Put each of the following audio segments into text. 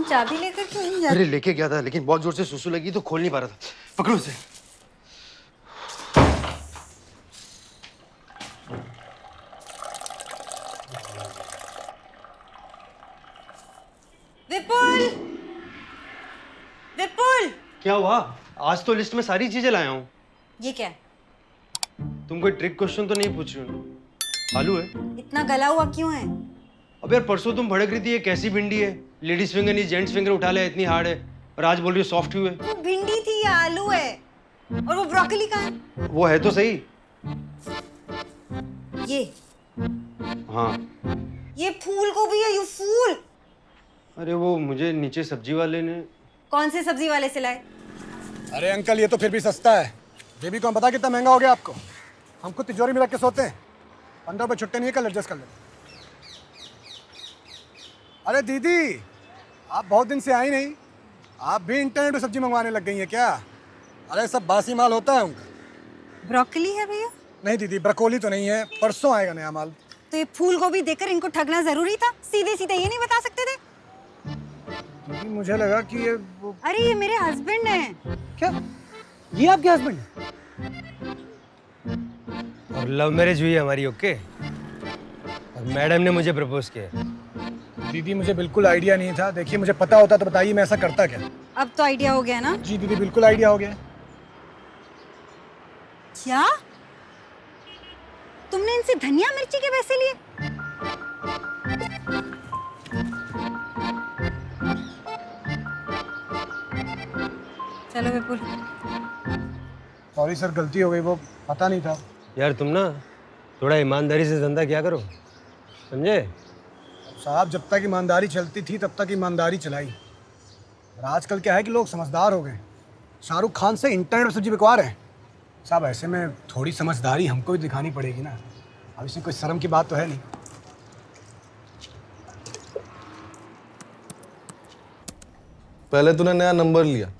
चाबी लेकर क्यों नहीं जाते? अरे लेके गया था लेकिन बहुत जोर से सुसु लगी तो खोल नहीं पा रहा था। पकड़ो उसे। विपुल, विपुल, क्या हुआ? आज तो लिस्ट में सारी चीजें लाया हूँ। ये क्या है? तुम कोई ट्रिक क्वेश्चन तो नहीं पूछ रही हो? आलू है। इतना गला हुआ क्यों है? अब यार परसों तुम भड़क रही थी ये कैसी भिंडी है, लेडीज फिंगर नहीं जेंट्स फिंगर उठा ले इतनी हार्ड है, और आज बोल रही हो सॉफ्ट हुई है। वो भिंडी थी या आलू है? और वो ब्रोकली कहाँ है? वो है तो सही। ये हाँ। ये फूल गोभी है, यू फूल। अरे वो मुझे नीचे सब्जी वाले ने। कौन से सब्जी वाले से लाए? अरे अंकल ये तो फिर भी सस्ता है। ये भी कौन पता कितना महंगा हो गया आपको। हम खुद तिजोरी में रख के सोते हैं। 15 रुपये छुट्टे नहीं है, कल एडजस्ट कर लेते। अरे दीदी आप बहुत दिन से आई नहीं, आप भी इंटरनेट पे सब्जी मंगवाने लग गई हैं क्या? अरे सब बासी माल होता है उनका। ब्रोकली है भैया? नहीं दीदी ब्रोकोली तो नहीं है, परसों आएगा नया माल। तो ये फूल गोभी देकर इनको ठगना जरूरी था? सीधे सीधे ये नहीं बता सकते थे? दीदी मुझे लगा कि ये अरे ये मेरे हस्बैंड हैं। क्या ये आपके हस्बैंड है? और लव मैरिज हुई है हमारी, ओके। और मैडम ने मुझे प्रपोज किया। दीदी मुझे बिल्कुल आइडिया नहीं था। देखिए मुझे पता होता तो बताइए, मैं ऐसा करता क्या। अब तो आइडिया हो गया ना? जी दीदी बिल्कुल आइडिया हो गया। क्या तुमने इनसे धनिया मिर्ची के पैसे लिए? चलो विपुल। सॉरी सर गलती हो गई, वो पता नहीं था। यार तुम ना थोड़ा ईमानदारी से धंधा क्या करो, समझे? साहब जब तक ईमानदारी चलती थी तब तक ईमानदारी चलाई। और आजकल क्या है कि लोग समझदार हो गए। शाहरुख खान से इंटरनेट पर सब्जी बिकवा रहे हैं। साहब ऐसे में थोड़ी समझदारी हमको भी दिखानी पड़ेगी ना। अब इसमें कोई शर्म की बात तो है नहीं। पहले तूने नया नंबर लिया,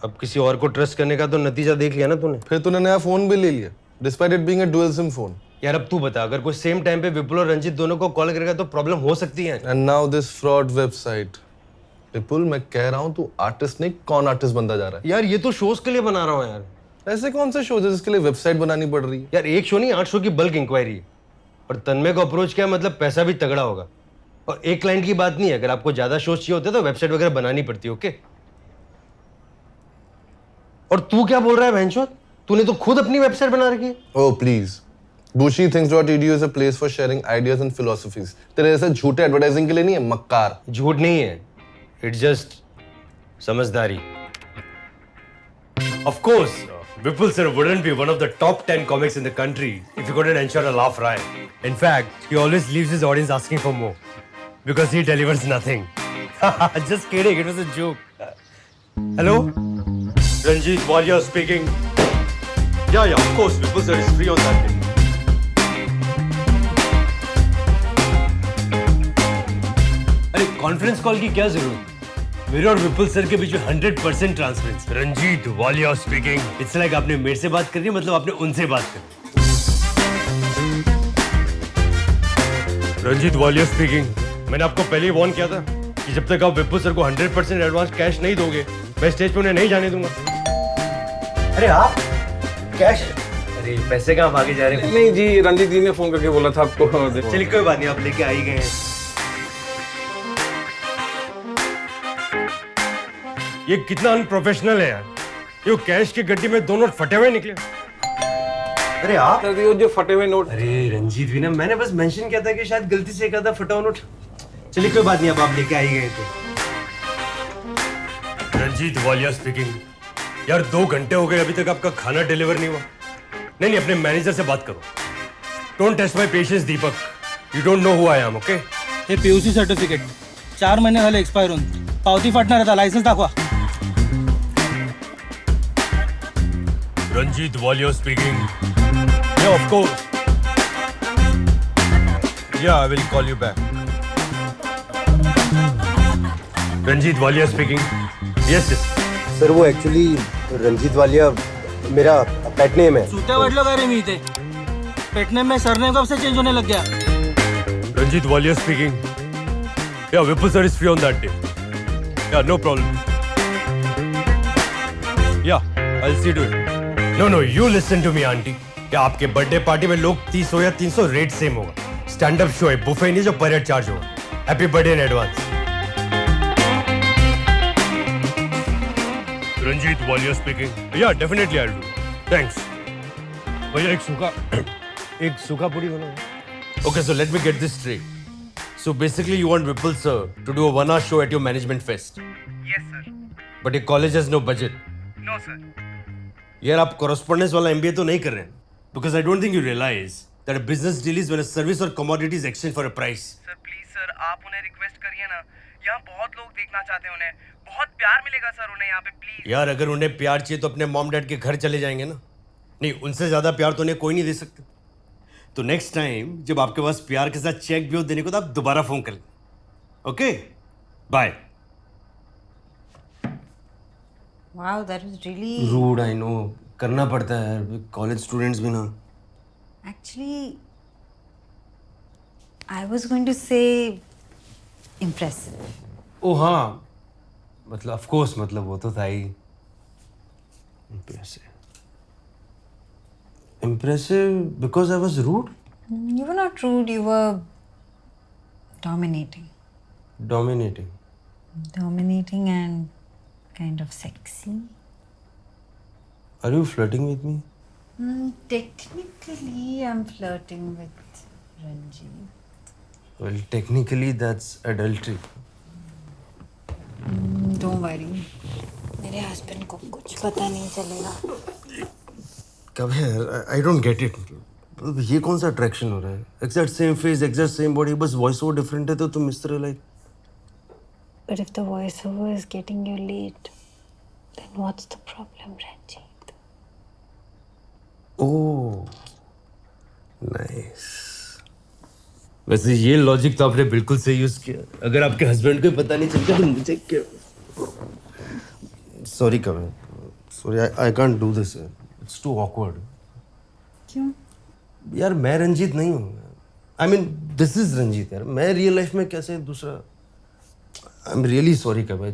अब किसी और को ट्रस्ट करने का तो नतीजा देख लिया ना तूने। फिर तूने नया फोन भी ले लिया, despite it being a dual SIM phone. यार अब तू बता, अगर कोई सेम टाइम पे विपुल और रंजीत दोनों को कॉल करेगा तो प्रॉब्लम हो सकती है। And now this fraud website. Vipul मैं कह रहा हूँ तू आर्टिस्ट नहीं कौन आर्टिस्ट बनता जा रहा है। यार ये तो शोज के लिए बना रहा हूँ यार। ऐसे कौन से शोज है जिसके लिए वेबसाइट बनानी पड़ रही है? यार एक शो नहीं 8 शो की बल्क इंक्वायरी है। और तन्मय को अप्रोच किया मतलब पैसा भी तगड़ा होगा। और एक क्लाइंट की बात नहीं है, अगर आपको ज्यादा शोज चाहिए होते तो वेबसाइट वगैरह बनानी पड़ती है, ओके। और तू क्या बोल रहा है भैंचोद? तूने तो खुद अपनी वेबसाइट बना रखी है। Oh please. Bushythings.edu is a place for sharing ideas and philosophies. तेरे ऐसे झूठे एडवर्टाइजिंग के लिए नहीं है, मक्कार। झूठ नहीं है, इट्स जस्ट समझदारी। Of course, Vipul sir wouldn't be one of the top 10 comics in the country if he couldn't ensure a laugh riot. In fact, he always leaves his audience asking for more because he delivers nothing. Just kidding, it was a joke. Hello? Ranjit Walia speaking. Yeah, of course, Vipul sir is free on that day. अरे conference call की क्या जरूरत? मेरे और विपुल sir के बीच में 100% transparency. Ranjeet Walia speaking. It's like आपने मेरे से बात करनी है, मतलब आपने उनसे बात करनी। रंजीत वालिया स्पीकिंग। मैंने आपको पहले ही वार्न किया था कि जब तक आप विपुल सर को 100% एडवांस कैश नहीं दोगे मैं स्टेज पे उन्हें नहीं जाने दूंगा। अरे आप कैश? अरे पैसे कहाँ भागे जा रहे हैं? नहीं जी, रंजीत जी ने फोन करके बोला था आपको। चलिए कोई बात नहीं, आप लेके आ ही गए हैं। ये कितना अनप्रोफेशनल है यार। ये कैश की गड्डी में 2 नोट फटे हुए निकले। अरे आप जो फटे हुए नोट। अरे रंजीत भी ना, मैंने बस मेंशन किया था कि शायद गलती से एक आधा फटा हुआ नोट। चलिए कोई बात नहीं, अब आप लेके आ ही गए तो। रंजीत वालिया स्पीकिंग। यार 2 घंटे हो गए अभी तक आपका खाना डिलीवर नहीं हुआ। नहीं अपने मैनेजर से बात करो। Don't test my patience Deepak, you don't know who I am, okay? हे पीयूसी सर्टिफिकेट 4 महिने झाले एक्सपायर होऊन, पावती फाटणार आता, लायसन्स दाखवा. Ranjit Walia speaking. Yeah, of course. Yeah, I will call you back. Ranjit Walia speaking. Yes, yes. Sir वो actually Ranjit Walia मेरा pet name है। सुट्या वाटलं काय रे मी इथे? पेटनेम में सरनेम कब से चेंज होने लग गया? Ranjit Walia speaking. Yeah, Vipul sir is free on that day. Yeah, no problem. Yeah, I'll see to it. No, you listen to me, auntie. क्या आपके बर्थडे पार्टी में लोग 30 हो या 300 रेट सेम होगा. स्टैंड अप शो है, buffet नहीं जो परेड चार्ज होगा. Happy birthday in advance. Ranjeet Walia speaking. Yeah definitely I will do. Thanks. भैया एक सूखा पूरी बनाओ. Okay, so let me get this straight. So basically you want Vipul sir to do a 1-hour show at your management fest. Yes, sir. But your college has no budget. No, sir. यार आप correspondence वाला MBA तो नहीं कर रहे हैं. Because I don't think you realize that a business deal is when a service or commodity is exchanged for a price. Sir please sir आप उन्हें रिक्वेस्ट करिए ना. यहाँ बहुत लोग देखना चाहते हैं उन्हें. बहुत प्यार मिलेगा सर उन्हें यहाँ पे प्लीज. यार अगर उन्हें प्यार चाहिए तो अपने मॉम डैड के घर चले जाएंगे ना. नहीं उनसे ज्यादा प्यार तो उन्हें कोई नहीं दे सकते. तो नेक्स्ट टाइम जब आपके पास प्यार के साथ चेक भी हो देने को तो आप दोबारा फोन कर लें. Okay bye. Wow, that was really. Rude I know. करना पड़ता है कॉलेज स्टूडेंट्स भी ना. Actually, I was going to say impressive. ओ हाँ मतलब ऑफ कोर्स मतलब वो तो था ही. Impressive because I was rude? You were not rude, you were dominating. Dominating. Dominating and kind of sexy. Are you flirting with me? Technically, I'm flirting with Ranjit. Well, technically that's adultery. Don't worry. मेरे husband को कुछ पता नहीं चलेगा. कब है? I don't get it. मतलब ये कौन सा अट्रैक्शन हो रहा है? Exact same face, exact same body, बस voice over different है तो तुम इस तरह like. But if the voiceover is getting you late, then what's the problem, Ranjit? Oh, nice. वैसे ये लॉजिक तो आपने बिल्कुल सही यूज किया. अगर आपके हस्बैंड को पता नहीं चलता तो मुझे क्या? Sorry Kavin. Sorry, I can't do this. It's too awkward. क्यों? यार मैं रंजीत नहीं हूँ. I mean, this is Ranjit यार. मैं रियल लाइफ में कैसे दूसरा? I'm really sorry Kavya.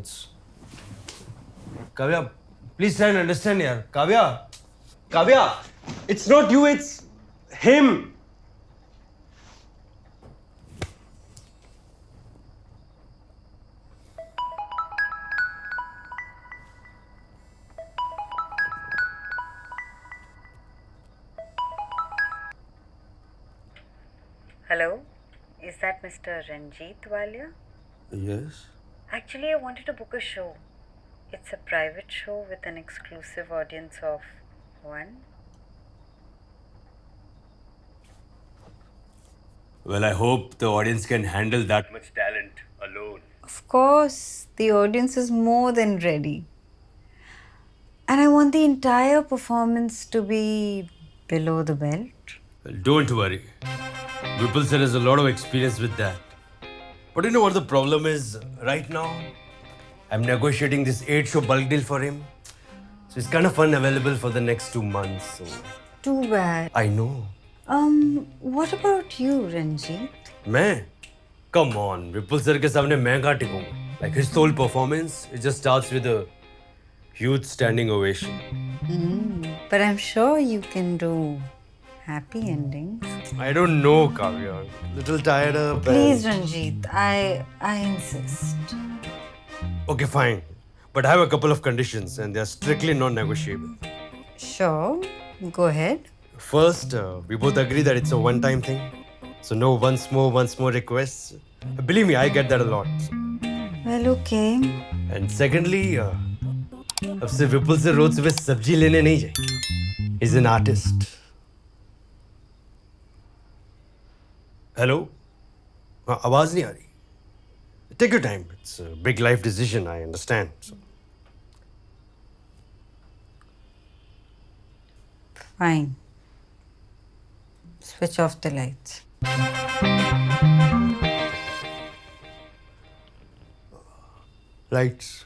Kavya, please try and understand यार. Kavya, it's not you, it's him. Hello, is that Mr. Ranjit Walia? Yes. Actually, I wanted to book a show. It's a private show with an exclusive audience of 1. Well, I hope the audience can handle that much talent alone. Of course, the audience is more than ready. And I want the entire performance to be below the belt. Well, don't worry. Vipul sir has a lot of experience with that. But you know what the problem is right now? I'm negotiating this 8-show bulk deal for him. So it's kind of unavailable for the next 2 months. So Too bad. I know. What about you, Ranjit? मैं? Come on, Vipul sir के सामने मैं कहाँ टिकूँगा? Like his whole performance, it just starts with a huge standing ovation. But I'm sure you can do happy endings. I don't know, Kavya. Little tired of. Please, Ranjit, I insist. Okay, fine. But I have a couple of conditions and they are strictly non-negotiable. Sure, go ahead. First, we both agree that it's a one-time thing. So no once more requests. Believe me, I get that a lot. Well, okay. And secondly, अब से विपुल से रोज सुबह सब्जी लेने नहीं जाए. He's an artist. Hello. हाँ आवाज नहीं आ रही. Take your time. It's a big life decision. I understand. So. Fine. Switch off the lights. Lights.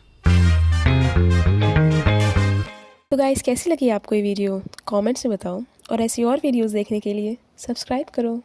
तो गाइस कैसी लगी आपको ये वीडियो कमेंट्स में बताओ और ऐसी और वीडियोस देखने के लिए सब्सक्राइब करो.